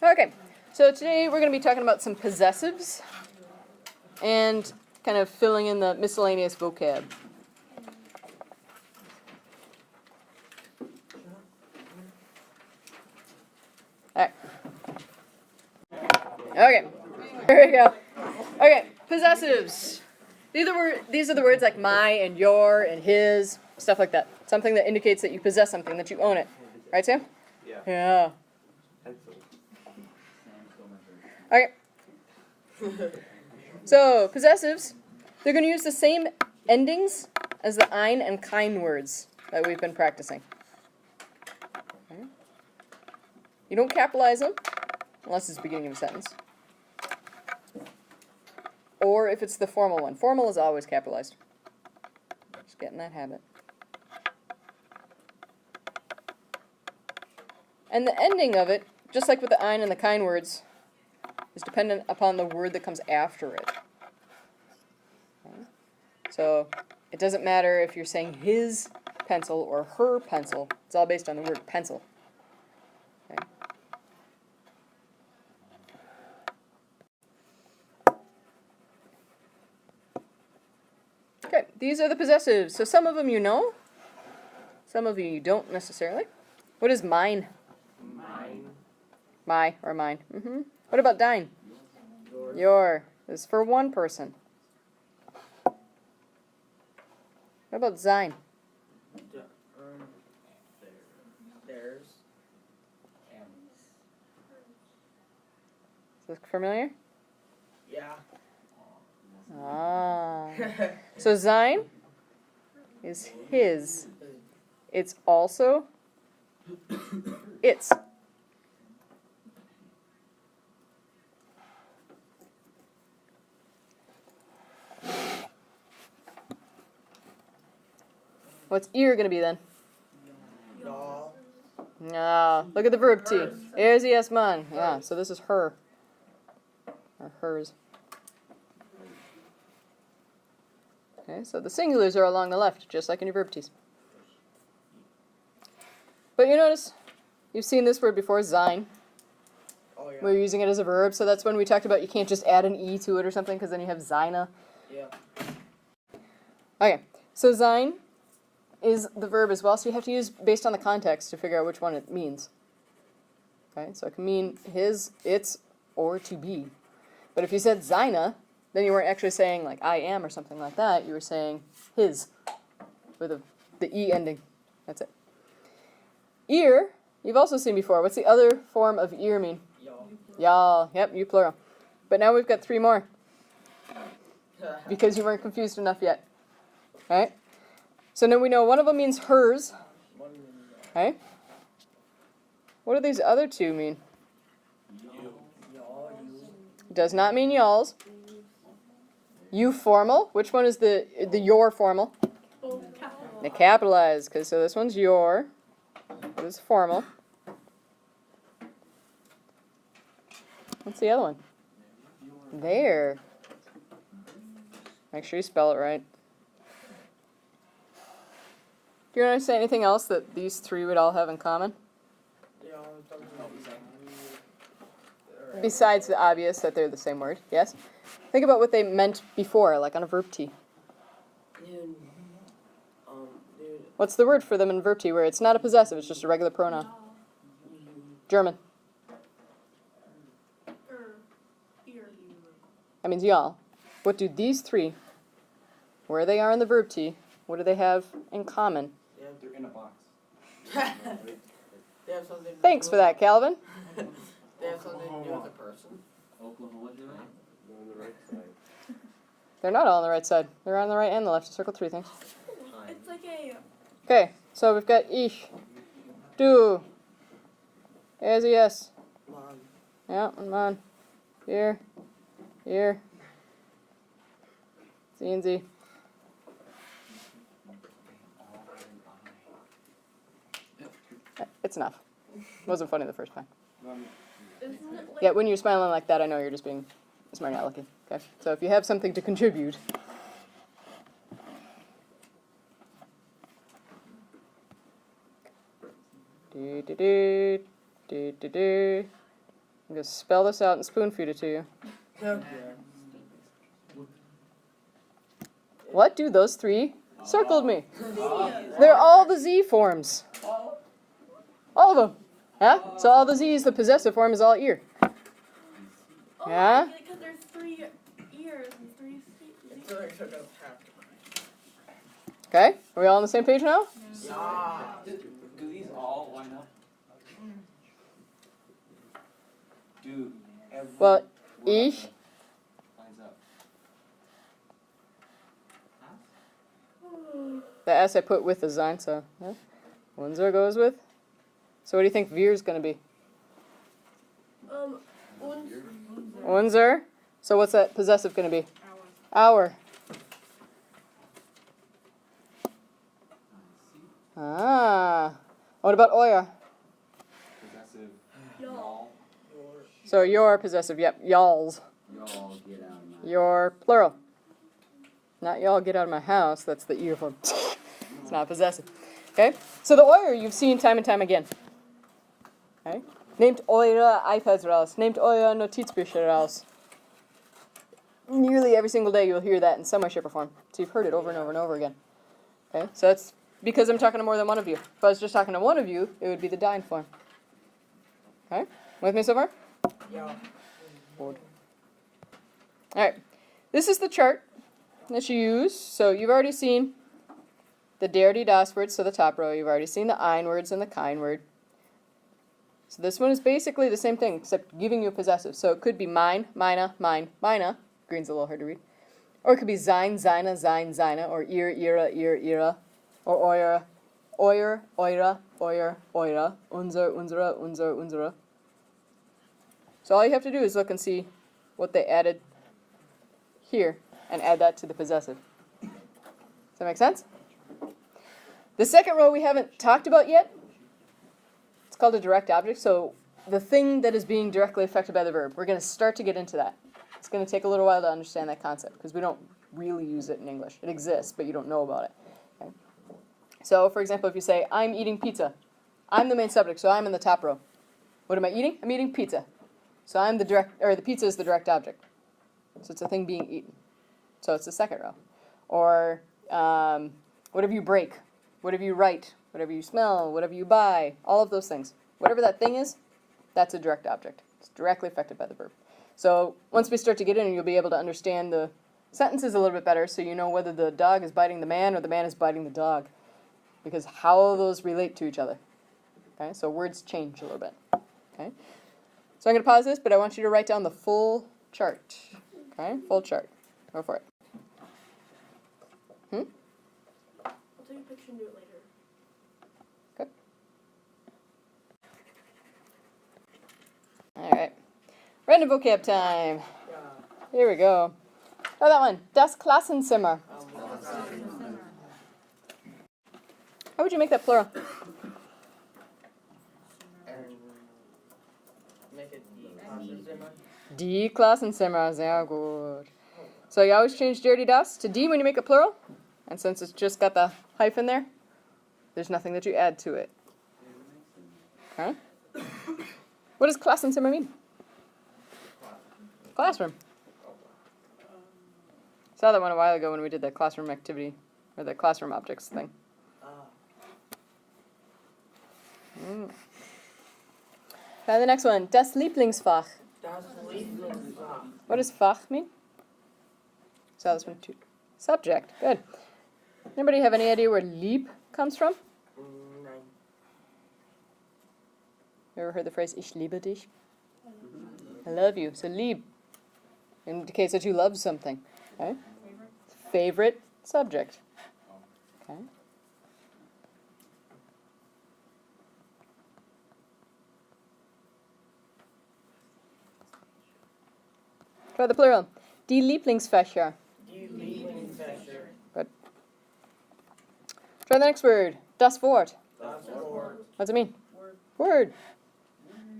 Okay, so today we're going to be talking about some possessives and kind of filling in the miscellaneous vocab. Alright. Okay, here we go. Okay, possessives. These are the words like my and your and his, stuff like that. Something that indicates that you possess something, that you own it. Right, Sam? Yeah. Yeah. Okay. So, possessives, they're going to use the same endings as the ein and kein words that we've been practicing. Okay. You don't capitalize them, unless it's the beginning of a sentence. Or if it's the formal one. Formal is always capitalized. Just get in that habit. And the ending of it, just like with the ein and the kein words, is dependent upon the word that comes after it. Okay. So it doesn't matter if you're saying his pencil or her pencil. It's all based on the word pencil. Okay. Okay, these are the possessives. So some of them you know, some of you don't necessarily. What is mine? Mine. My or mine. What about dine? Yours. Your is for one person. What about sein? Theirs. Does this look familiar? Yeah. Ah. So sein is his. It's also its. What's ear going to be then? Y'all. Ah, look at the verb T. Is yes man. Yeah, so this is her. Or hers. Okay, so the singulars are along the left, just like in your verb T's. But you notice, you've seen this word before, sein. Oh, yeah. We're using it as a verb, so that's when we talked about you can't just add an E to it or something, because then you have seine. Yeah. Okay, so sein is the verb as well, so you have to use based on the context to figure out which one it means. Okay, so it can mean his, its, or to be. But if you said seine, then you weren't actually saying like I am or something like that, you were saying his, with the E ending. That's it. Ear, you've also seen before. What's the other form of ear mean? Y'all. Y'all. Yep, you plural. But now we've got three more. Because you weren't confused enough yet. Right? So now we know one of them means hers. Right? What do these other two mean? Y'all. It does not mean y'alls. You formal. Which one is the your formal? The capitalized. Because so this one's your. This is formal. What's the other one? There. Make sure you spell it right. Do you want to say anything else that these three would all have in common? Besides the obvious that they're the same word, yes? Think about what they meant before, like on a verb T. Dude. What's the word for them in verb T where it's not a possessive, it's just a regular pronoun? German. That means y'all. What do these three, where they are in the verb T, what do they have in common? Yeah, they're in a box. They have something to Thanks do for that, Calvin. They have something to do with a person. Oklahoma, do it? They're on the right side. They're not all on the right side. They're on the right and the left. Circle three things. It's like a... Okay, so we've got ich, du, as a yes. Mom. Yeah, and man. Here, Z and Z. It's enough. Wasn't funny the first time. Isn't it like... Yeah, when you're smiling like that, I know you're just being smart alecky. Okay, so if you have something to contribute. Do do do do do do. I'm going to spell this out and spoon feed it to you. What do those three circled me? They're all the Z forms. All of them. Yeah? So all the Z's, the possessive form is all ear. Oh, Yeah? because there's 3 ears and 3 feet. Okay? Are we all on the same page now? Do these all line up? Do every Well, word ich. lines up? The S I put with the Sein, so yeah. Unser goes with. So what do you think Vir's going to be? Und. Unser. So what's that possessive going to be? Our. Ah. What about euer? Possessive. Y'all. So your possessive, yep, y'all's. Y'all get out of my. Your plural. Not y'all get out of my house, that's the ear form. It's not possessive. Okay? So the euer you've seen time and time again. Okay? Nehmt eure iPads raus. Nehmt euer Notizbücher raus. Nearly every single day you'll hear that in some way, shape, or form. So you've heard it over and over and over again. Okay? So that's because I'm talking to more than one of you. If I was just talking to one of you, it would be the Dein form. Okay? With me so far? Yeah. Board. Alright. This is the chart that you use. So you've already seen the der, die, das words, so the top row. You've already seen the ein words and the kein word. So this one is basically the same thing, except giving you a possessive. So it could be mine, meine, meine. Green's a little hard to read. Or it could be sein, seine, sein, seine. Or ihr, ihre, ihre. Or euer, euer, eure, euer, eure. Unser, unsere, unser, unsere. So all you have to do is look and see what they added here and add that to the possessive. Does that make sense? The second row we haven't talked about yet. It's called a direct object, so the thing that is being directly affected by the verb. We're going to start to get into that. It's going to take a little while to understand that concept because we don't really use it in English. It exists, but you don't know about it. Okay? So, for example, if you say, I'm eating pizza, I'm the main subject, so I'm in the top row. What am I eating? I'm eating pizza. So I'm the direct, or the pizza is the direct object. So it's a thing being eaten. So it's the second row. Or whatever you break, whatever you write, whatever you smell, whatever you buy, all of those things. Whatever that thing is, that's a direct object. It's directly affected by the verb. So once we start to get in, you'll be able to understand the sentences a little bit better so you know whether the dog is biting the man or the man is biting the dog. Because how those relate to each other. Okay, so words change a little bit. Okay, so I'm going to pause this, but I want you to write down the full chart. Okay, full chart. Go for it. I'll take a picture and do it later. Good. All right. Random vocab time. Here we go. Oh, that one. Das Klassenzimmer. How would you make that plural? Make it Die Klassenzimmer. Sehr gut. So you always change dirty das to die when you make it plural. And since it's just got the hyphen there, there's nothing that you add to it. Okay? What does Klassenzimmer mean? Classroom. Saw that one a while ago when we did that classroom activity, or the classroom objects thing. Now the next one, das Lieblingsfach. What does Fach mean? Saw this one too. Subject. Good. Anybody have any idea where lieb comes from? You ever heard the phrase Ich liebe dich? I love you. So lieb indicates that you love something. Okay? Favorite subject. Okay. Try the plural. Die Lieblingsfächer. Good. Try the next word. Das Wort. What's it mean? Word.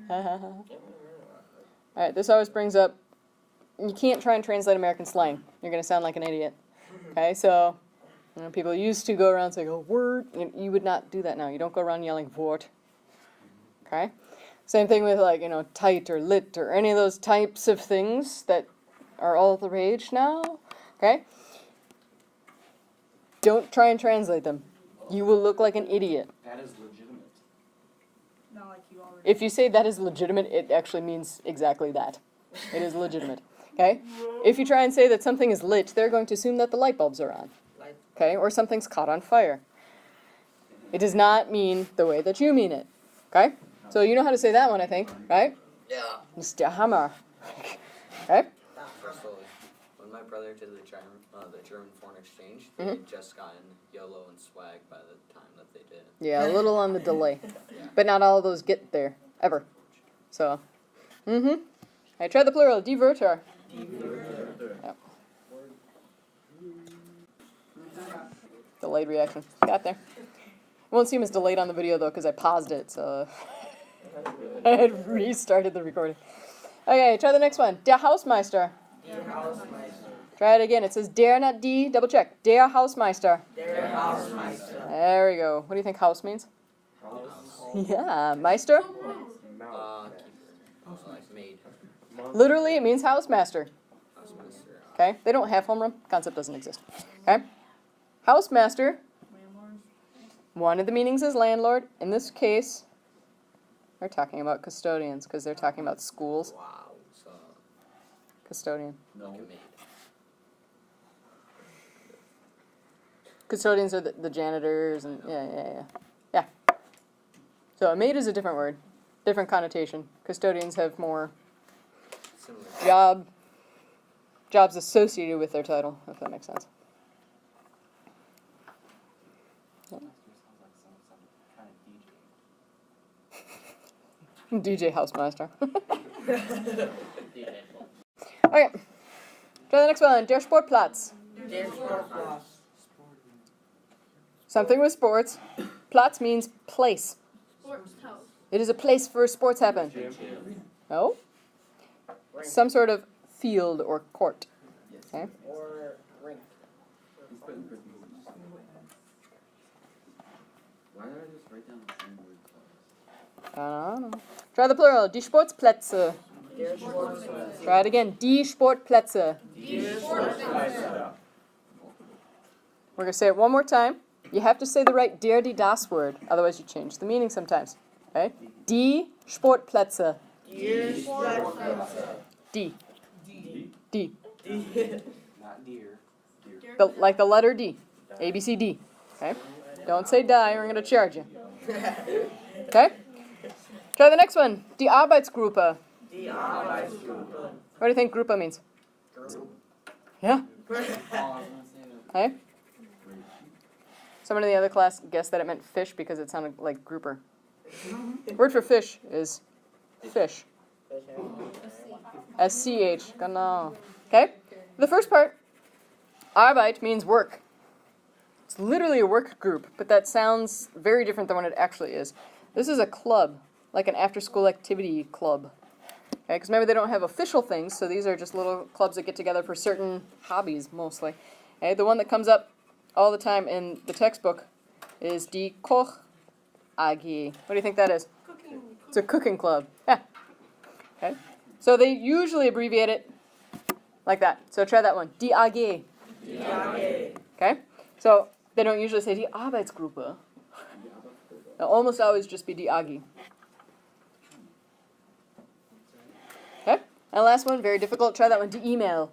Alright, this always brings up, you can't try and translate American slang. You're going to sound like an idiot. Okay, so people used to go around saying, oh, word. You would not do that now. You don't go around yelling Wort. Okay? Same thing with like, tight or lit or any of those types of things that are all the rage now. Okay? Don't try and translate them. You will look like an idiot. That is legitimate. Not like you already. If you say that is legitimate, it actually means exactly that. It is legitimate. Okay? If you try and say that something is lit, they're going to assume that the light bulbs are on. Okay? Or something's caught on fire. It does not mean the way that you mean it. Okay? So you know how to say that one, I think, right? Yeah. Mr. Hammer. Okay? Firstly, when my brother did the German foreign exchange, they had just gotten YOLO and swag by the time that they did. Yeah, a little on the delay. Yeah. But not all of those get there, ever. So, I try the plural, diverter. Yep. Delayed reaction. Got there. Won't seem as delayed on the video, though, because I paused it, so I had restarted the recording. Okay, try the next one. Der Hausmeister. Der Hausmeister. Try it again. It says der, not die. Double check. Der Hausmeister. Der Hausmeister. There we go. What do you think house means? Yeah, Meister. Like maid. Literally, it means housemaster. Hausmeister. Okay? They don't have homeroom. Concept doesn't exist. Okay? Housemaster. Landlord. One of the meanings is landlord. In this case, they're talking about custodians because they're talking about schools. Wow. So, Custodian. like a maid. Custodians are the janitors and yeah. So a maid is a different word, different connotation. Custodians have more Similar. jobs associated with their title, if that makes sense. Yeah. DJ Hausmeister. Okay. Try the next one. Der Sportplatz. Der Sportplatz. Something with sports. Platz means place. Sports house. It is a place where sports happen. No? Some sort of field or court. Okay. Or rink. Why did I just write down the same word twice? I don't know. Try the plural. Die Sportplätze. Der Sportplatz. Try it again. Die Sportplätze. Der Sportplatz. We're going to say it one more time. You have to say the right der, die, das word. Otherwise, you change the meaning sometimes. Okay? Die Sportplätze. Der Sportplatz. Die. Die. Not deer. Like the letter D. A, B, C, D. Okay? Don't say die or I'm going to charge you. Okay? Try the next one. Die Arbeitsgruppe. Die Arbeitsgruppe. What do you think Gruppe means? Yeah? Okay? Someone in the other class guessed that it meant fish because it sounded like grouper. Word for fish is fish. S-C-H. Genau. Okay? The first part, Arbeit means work. It's literally a work group, but that sounds very different than what it actually is. This is a club, like an after-school activity club. Okay? Because remember, they don't have official things, so these are just little clubs that get together for certain hobbies, mostly. Okay? The one that comes up all the time in the textbook is Die Koch AG. What do you think that is? Cooking. It's a cooking club. Yeah. Okay. So they usually abbreviate it like that. So try that one. Die AG. Die AG. Okay. So they don't usually say Die Arbeitsgruppe. They'll almost always just be Die AG. Okay. And the last one, very difficult. Try that one. Die E-Mail.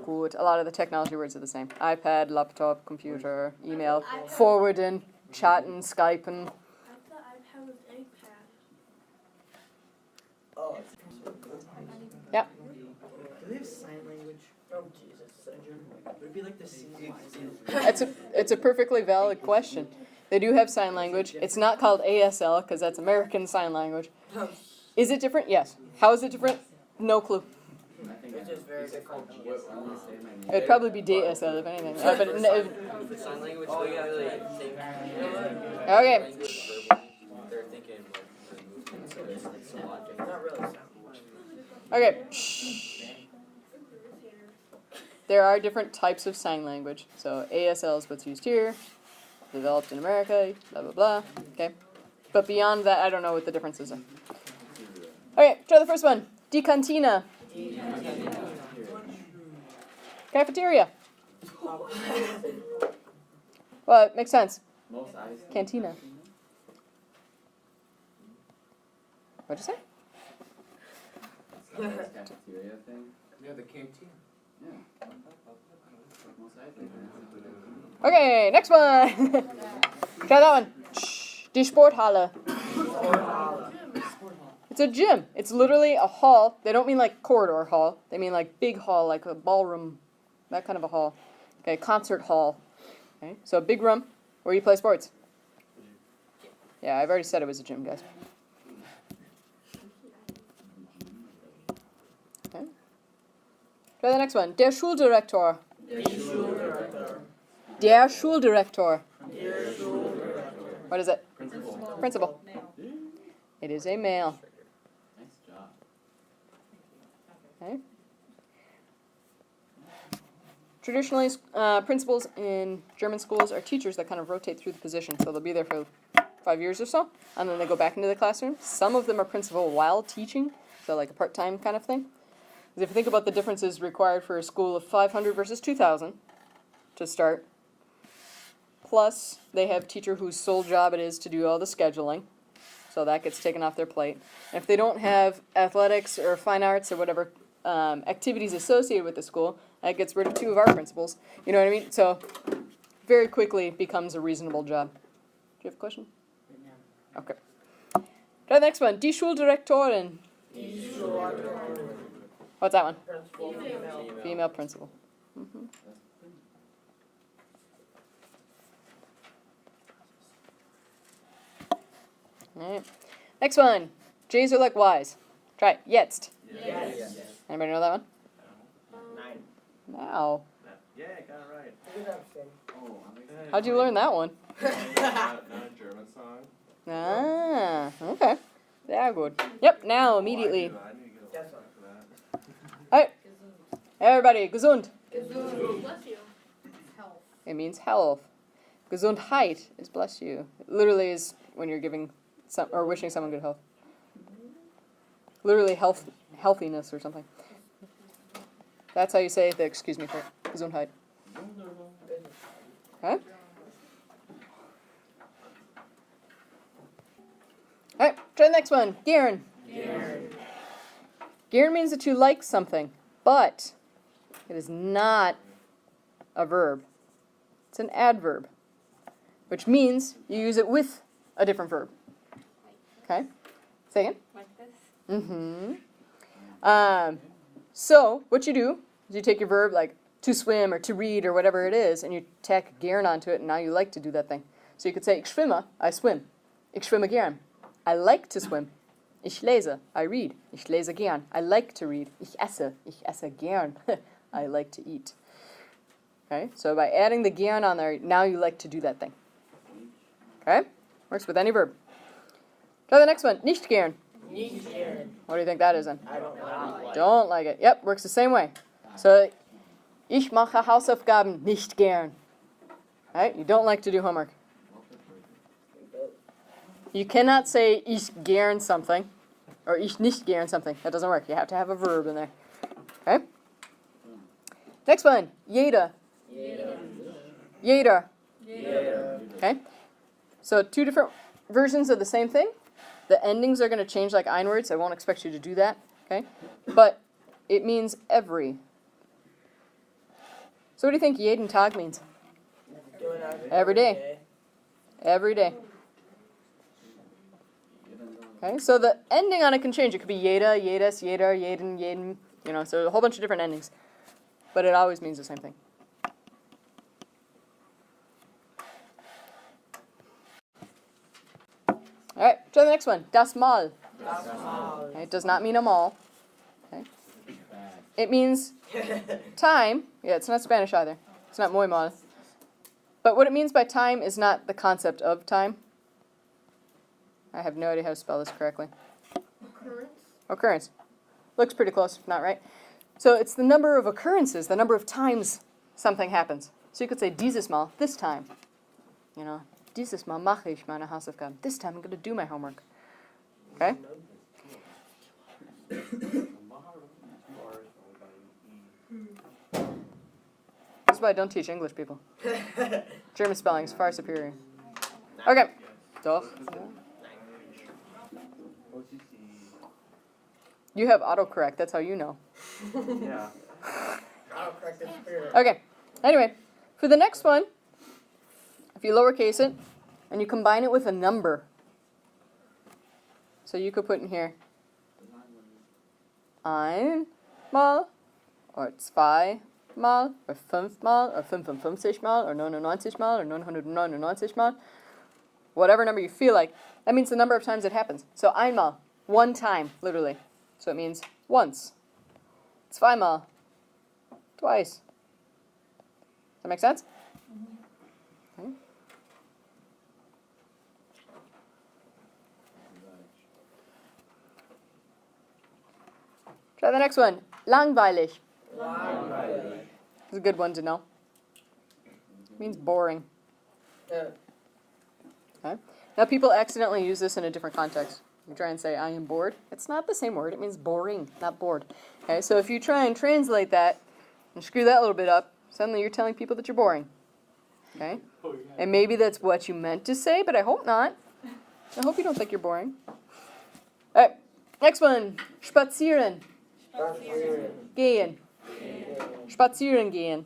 Good. A lot of the technology words are the same. iPad, laptop, computer, email, forwarding, chatting, Skyping. I thought iPad was iPad. Oh. Yeah. Do they have sign language? Oh, Jesus. Would it be like the same? It's a perfectly valid question. They do have sign language. It's not called ASL because that's American Sign Language. Is it different? Yes. How is it different? No clue. It's just very difficult. It'd probably be DSL if anything. For sign language, we gotta really think. Okay. Language verbally. They're thinking like the movement, so it's like so logic. Not really sound. Okay. Shh. There are different types of sign language. So ASL is what's used here, developed in America, blah, blah, blah. Okay. But beyond that, I don't know what the differences are. Okay, try the first one. Die Cantina. Cafeteria. Well, it makes sense. Most ice. Cantina. What'd you say? This cafeteria thing. Yeah, the canteen. Yeah. Most ice. Okay, next one. Try that one. Die Sporthalle. It's a gym. It's literally a hall. They don't mean like corridor hall. They mean like big hall, like a ballroom, that kind of a hall. Okay, concert hall. Okay, so a big room where you play sports. Yeah, I've already said it was a gym, guys. Okay. Try the next one. Der Schuldirektor. Der Schuldirektor. What is it? Principal. Principal. It is a male. Nice job. Okay. Traditionally, principals in German schools are teachers that kind of rotate through the position. So they'll be there for 5 years or so, and then they go back into the classroom. Some of them are principal while teaching, so like a part-time kind of thing. 'Cause if you think about the differences required for a school of 500 versus 2,000 to start, plus they have a teacher whose sole job it is to do all the scheduling, so that gets taken off their plate. And if they don't have athletics or fine arts or whatever activities associated with the school, that gets rid of 2 of our principals. You know what I mean? So very quickly it becomes a reasonable job. Do you have a question? Okay. Try the next one. Die Schuldirektorin. What's that one? Female principal. Mm-hmm. Alright. Next one. J's are like Y's. Try it. Jetzt. Yes. Anybody know that one? 9. Now. Yeah, I got it right. Oh, I'm excited. How'd you learn that one? Not a German song. Ah, okay. Sehr good. Yep, now, immediately. I need to get a for that. Alright. Everybody, gesund. Bless you. Health. It means health. Gesundheit is bless you. It literally is when you're giving some or wishing someone good health. Literally healthiness or something. That's how you say the excuse me for Gesundheit. Okay? Alright, try the next one. Gern. Gern means that you like something, but it is not a verb. It's an adverb, which means you use it with a different verb. Okay? Say again. Like this? Mm-hmm. So what you do is you take your verb like to swim or to read or whatever it is, and you tack gern onto it, and now you like to do that thing. So you could say, ich schwimme, I swim. Ich schwimme gern. I like to swim. Ich lese, I read. Ich lese gern. I like to read. Ich esse gern. I like to eat. Okay, so by adding the gern on there, now you like to do that thing. Okay, works with any verb. Try the next one. Nicht gern. What do you think that is then? I don't know. Don't like it. Yep, works the same way. So, ich mache Hausaufgaben nicht gern. Right? You don't like to do homework. You cannot say ich gern something or ich nicht gern something. That doesn't work. You have to have a verb in there. Okay? Next one. Jeder. Jeder. Okay? So 2 different versions of the same thing. The endings are going to change like ein words. I won't expect you to do that. Okay? But it means every. So what do you think jeden Tag means? Every day. Every day. Okay, so the ending on it can change. It could be jeder, jedes, jeder, jeden, jeden, you know, so a whole bunch of different endings. But it always means the same thing. Alright, try the next one. Das Mal. Okay, it does not mean a mall. Okay. It means time. Yeah, it's not Spanish either. It's not muy mal. But what it means by time is not the concept of time. I have no idea how to spell this correctly. Occurrence. Looks pretty close, if not right. So it's the number of occurrences, the number of times something happens. So you could say dieses Mal, this time. You know, dieses Mal mache ich meine Hausaufgaben. This time I'm going to do my homework. Okay? why I don't teach English people. German spelling is far superior. Okay. Doch. You have autocorrect. That's how you know. Yeah. Autocorrect is superior. Okay. Anyway, for the next one, if you lowercase it and you combine it with a number, so you could put in here einmal or zweimal or fünfmal or 55mal or 99mal or 999mal, whatever number you feel like. That means the number of times it happens. So einmal, one time, literally. So it means once. Zweimal, twice. Does that make sense? Okay. Try the next one. Langweilig. It's a good one to know. It means boring. Okay. Now people accidentally use this in a different context. You try and say, I am bored. It's not the same word. It means boring, not bored. Okay, so if you try and translate that and screw that a little bit up, suddenly you're telling people that you're boring. Okay? And maybe that's what you meant to say, but I hope not. I hope you don't think you're boring. Alright, next one. Spazieren. Gehen. Spazieren gehen.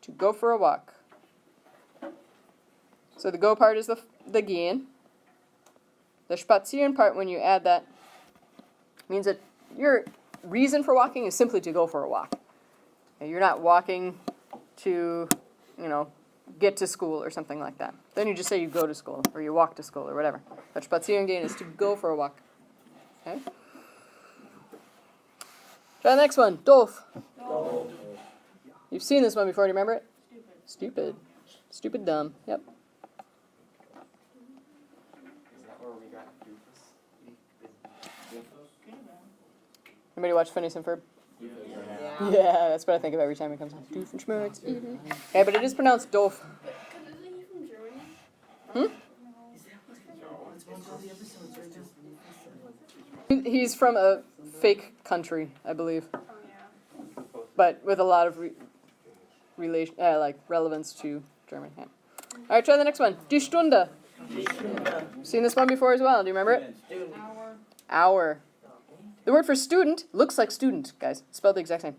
To go for a walk. So the go part is the gehen. The spazieren part, when you add that, means that your reason for walking is simply to go for a walk. Okay, you're not walking to, get to school or something like that. Then you just say you go to school or you walk to school or whatever. But spazieren gehen is to go for a walk. Okay? Try the next one. Doof. You've seen this one before. Do you remember it? Stupid. Stupid dumb. Yep. Anybody watch Phineas and Ferb? Yeah, that's what I think of every time it comes on. Doofenshmirtz. Okay, but it is pronounced doof. Isn't he from Germany? He's from a fake country, I believe, Oh, yeah. but with a lot of relevance to German. Yeah. All right, try the next one. Die Stunde. Seen this one before as well. Do you remember it? Hour. The word for student looks like student, guys. It's spelled the exact same.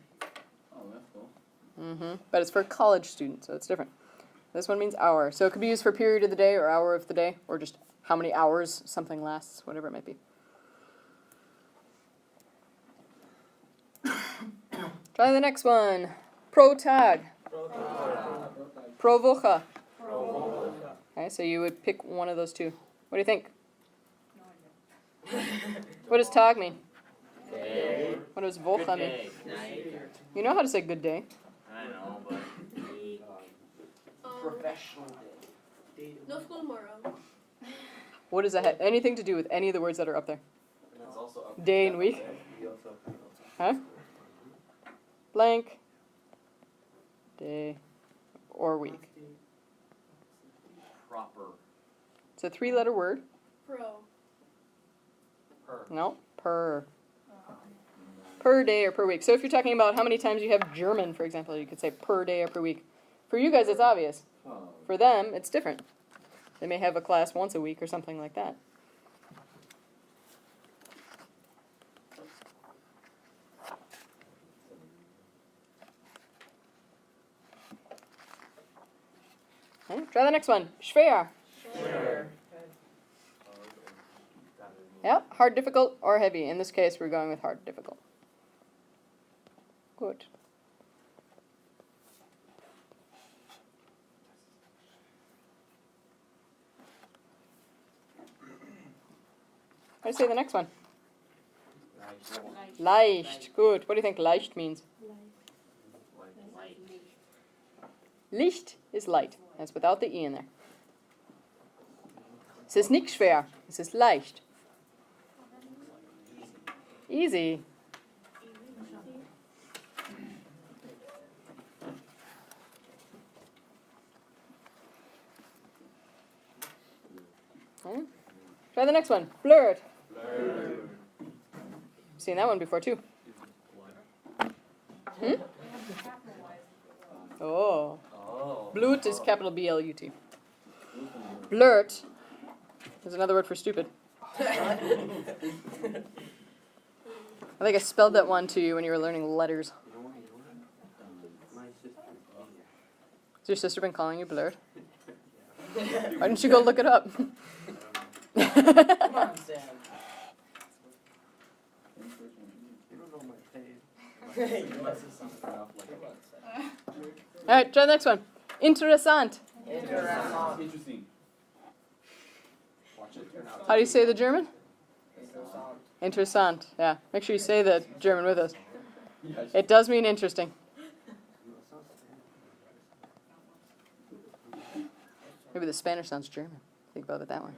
Oh, that's cool. But it's for college student, so it's different. This one means hour. So it could be used for period of the day or hour of the day or just how many hours something lasts, whatever it might be. Try the next one. Pro Tag. Pro Woche. Okay, so you would pick one of those two. What do you think? What does Tag mean? Day. What does Woche mean? Day. You know how to say good day. I know, but Professional day. No school tomorrow. What does that have anything to do with any of the words that are up there? And that's also up Day and week? You also- Huh? Blank. Day. Or week. Proper. It's a 3-letter word. Pro. Per. No, per. Per day or per week. So if you're talking about how many times you have German, for example, you could say per day or per week. For you guys, it's obvious. Oh. For them, it's different. They may have a class once a week or something like that. Okay, try the next one. Schwer. Yep, hard, difficult, or heavy. In this case, we're going with hard, difficult. Good. How do you say the next one? Leicht. Good. What do you think leicht means? Licht is light. That's without the E in there. Es ist nicht schwer. Es ist leicht. Easy. Okay. Try the next one. Blurred. Seen that one before too. Oh. Oh. Blut is capital B-L-U-T. Blurt is another word for stupid. I think I spelled that one to you when you were learning letters. Has your sister been calling you blurt? Why didn't you go look it up? Come on, Sam. You don't know my name. You must have something off like Alright, try the next one. Interessant. Interesting. Watch it turn out. How do you say the German? Interessant. Interessant. Yeah, make sure you say the German with us. Yes. It does mean interesting. Maybe the Spanish sounds German. Think about it that way.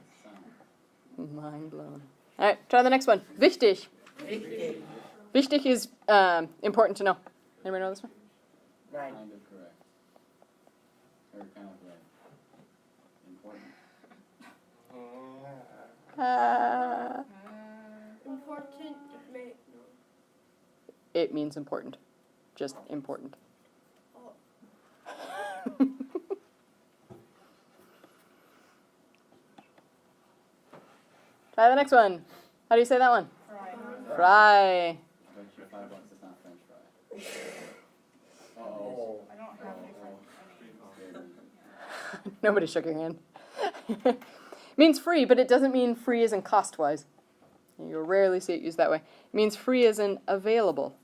Mind blown. Alright, try the next one. Wichtig. Wichtig. Wichtig is important to know. Anybody know this one? Right. Kind of correct. Or kind of right. Important. Important. May, no. It means important. Just important. Oh. Try the next one. How do you say that one? Fry. I bet you $5 it's not French fry. Uh-oh. I don't have Nobody shook your hand. Means free, but it doesn't mean free as in cost-wise. You'll rarely see it used that way. It means free as in available.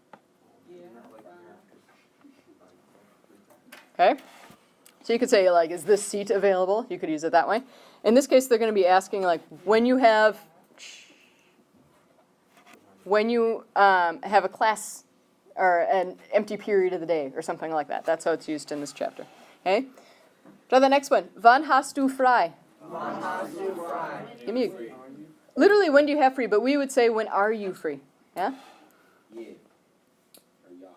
Okay? So you could say, like, is this seat available? You could use it that way. In this case, they're going to be asking, like, when you have a class or an empty period of the day or something like that. That's how it's used in this chapter. Okay? Try the next one. Wann hast du frei? Wann hast du frei? Give me literally, when do you have free? But we would say, when are you free? Yeah? Yeah. Or yeah.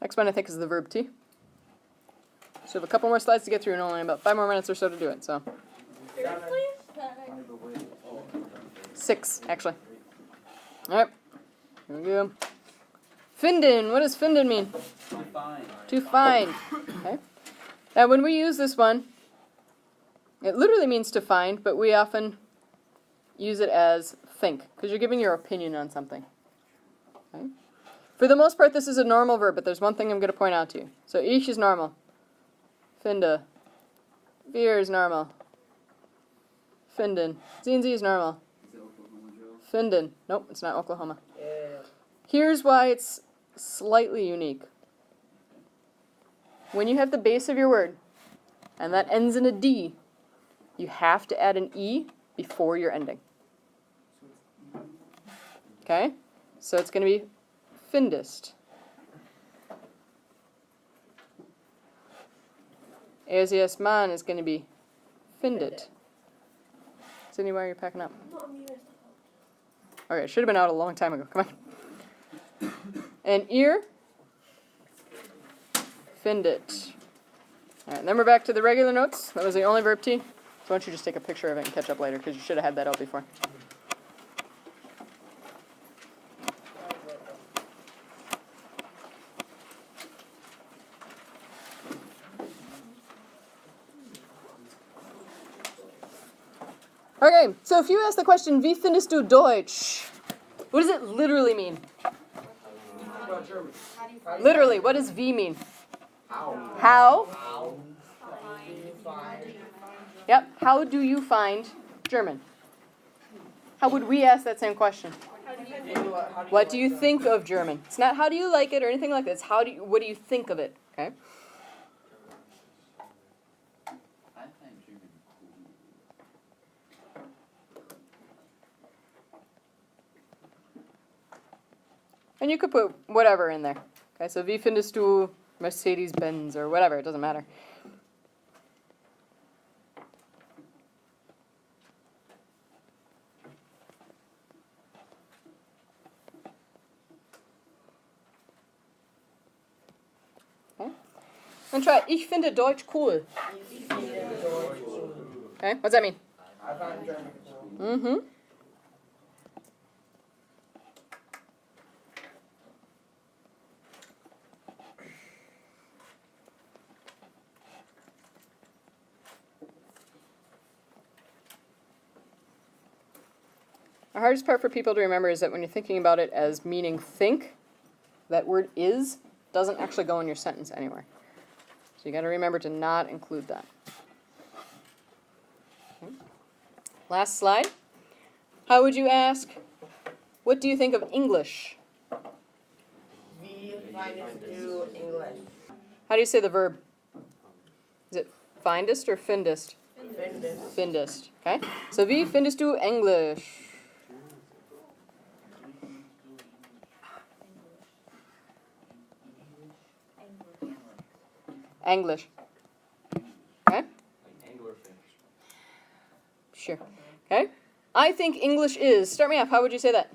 Next one, I think, is the verb T. So we have a couple more slides to get through and only about 5 more minutes or so to do it. So Seriously? 6, actually. All right. Here we go. Finden. What does finden mean? Fine. To find. Okay. Now, when we use this one, it literally means to find, but we often use it as think, because you're giving your opinion on something. Okay. For the most part, this is a normal verb, but there's one thing I'm going to point out to you. So, ich is normal. Finde. Wir is normal. Finden. Sehen Sie is normal. Is it Oklahoma Joe? Finden. Nope, it's not Oklahoma. Yeah. Here's why it's slightly unique. When you have the base of your word, and that ends in a D, you have to add an E before your ending. Okay? So it's going to be findest. Erstes man is going to be findet. Sydney, why are you packing up? Not me, Mr. Okay, it should have been out a long time ago. Come on. And ear, findet. All right, then we're back to the regular notes. That was the only verb T. So why don't you just take a picture of it and catch up later, because you should have had that out before. Okay, so if you ask the question, wie findest du Deutsch? What does it literally mean? About German. Literally, what does wie mean? How? How? How do you find? Yep, how do you find German? How would we ask that same question? What do you think of German? It's not how do you like it or anything like that. It's what do you think of it? Okay? I find German cool. And you could put whatever in there. Okay, so wie findest du Mercedes-Benz or whatever, it doesn't matter. Okay. And try, ich finde Deutsch cool. Okay, what's that mean? I find German cool. Mm-hmm. The hardest part for people to remember is that when you're thinking about it as meaning think, that word is doesn't actually go in your sentence anywhere. So you got to remember to not include that. Okay. Last slide. How would you ask, what do you think of English? Wie findest du English? How do you say the verb? Is it findest or findest? Findest. Findest. Okay. So wie findest du English? English. Okay. Sure. Okay. I think English is. Start me off. How would you say that?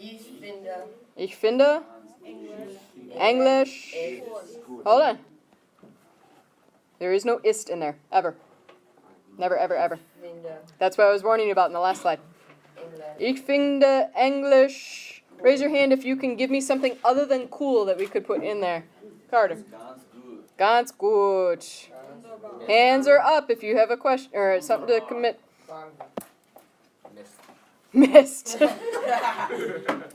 Ich finde Ich finde English. Hold on. There is no ist in there. Ever. Never, ever, ever. finde That's what I was warning you about in the last slide. English. Ich finde English. Raise your hand if you can give me something other than cool that we could put in there. Carter. Ganz gut. Hands are up if you have a question or something to commit. Missed. Mist.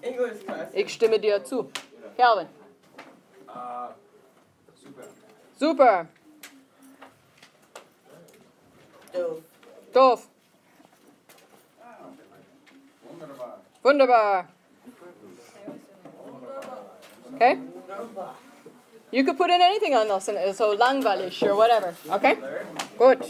English class. Ich stimme dir zu. Calvin. Super. Super. Doof. Doof. Wunderbar. Wunderbar. Okay? Wunderbar. You could put in anything on this, so langweilig or whatever. Okay? Good.